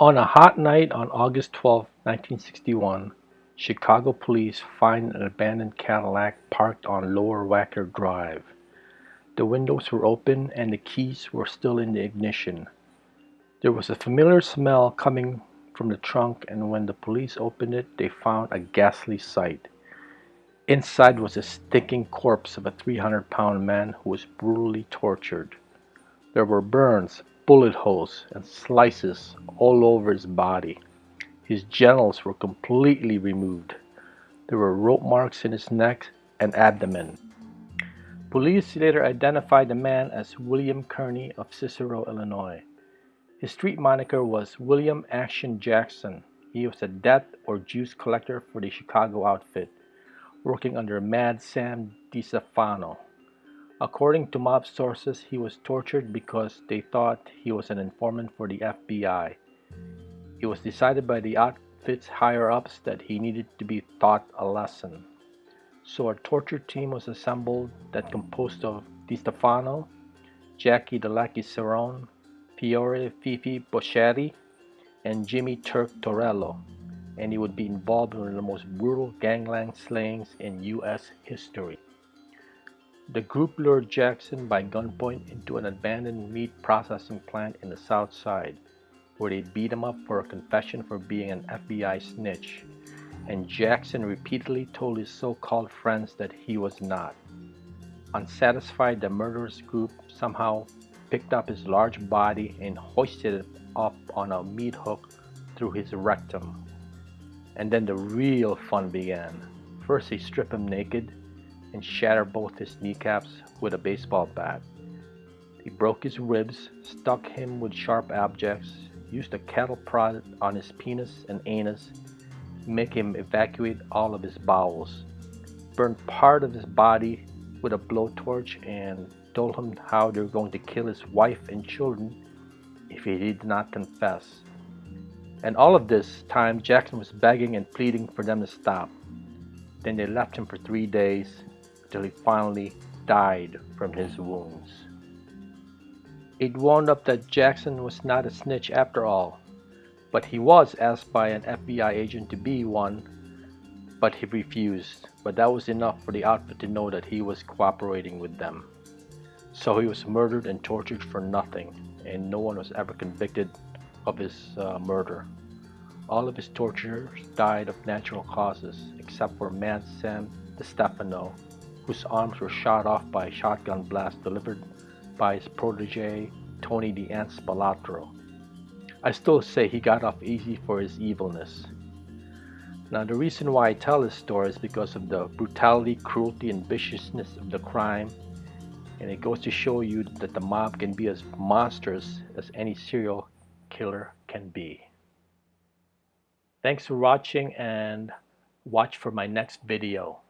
On a hot night on August 12, 1961, Chicago police find an abandoned Cadillac parked on Lower Wacker Drive. The windows were open and the keys were still in the ignition. There was a familiar smell coming from the trunk, and when the police opened it, they found a ghastly sight. Inside was the stinking corpse of a 300-pound man who was brutally tortured. There were burns, bullet holes, and slices all over his body. His genitals were completely removed. There were rope marks in his neck and abdomen. Police later identified the man as William Kearney of Cicero, Illinois. His street moniker was William Action Jackson. He was a death or juice collector for the Chicago outfit, working under Mad Sam DiStefano. According to mob sources, he was tortured because they thought he was an informant for the FBI. It was decided by the outfit's higher-ups that he needed to be taught a lesson. So a torture team was assembled that composed of DiStefano, Jackie the Lucky Cerrone, Fiore Fifi Boschetti, and Jimmy Turk Torello, and he would be involved in the most brutal gangland slayings in U.S. history. The group lured Jackson by gunpoint into an abandoned meat processing plant in the South Side, where they beat him up for a confession for being an FBI snitch, and Jackson repeatedly told his so-called friends that he was not. Unsatisfied, the murderous group somehow picked up his large body and hoisted it up on a meat hook through his rectum. And then the real fun began. First they stripped him naked and shattered both his kneecaps with a baseball bat. They broke his ribs, stuck him with sharp objects, used a cattle prod on his penis and anus, make him evacuate all of his bowels, burned part of his body with a blowtorch, and told him how they were going to kill his wife and children if he did not confess. And all of this time, Jackson was begging and pleading for them to stop. Then they left him for 3 days until he finally died from his wounds. It wound up that Jackson was not a snitch after all, but he was asked by an FBI agent to be one, but he refused. But that was enough for the outfit to know that he was cooperating with them. So he was murdered and tortured for nothing, and no one was ever convicted of his murder. All of his torturers died of natural causes, except for Mad Sam DiStefano, whose arms were shot off by a shotgun blast delivered by his protege, Tony the Ant Spalatro. I still say he got off easy for his evilness. Now, the reason why I tell this story is because of the brutality, cruelty, and viciousness of the crime, and it goes to show you that the mob can be as monstrous as any serial killer can be. Thanks for watching, and watch for my next video.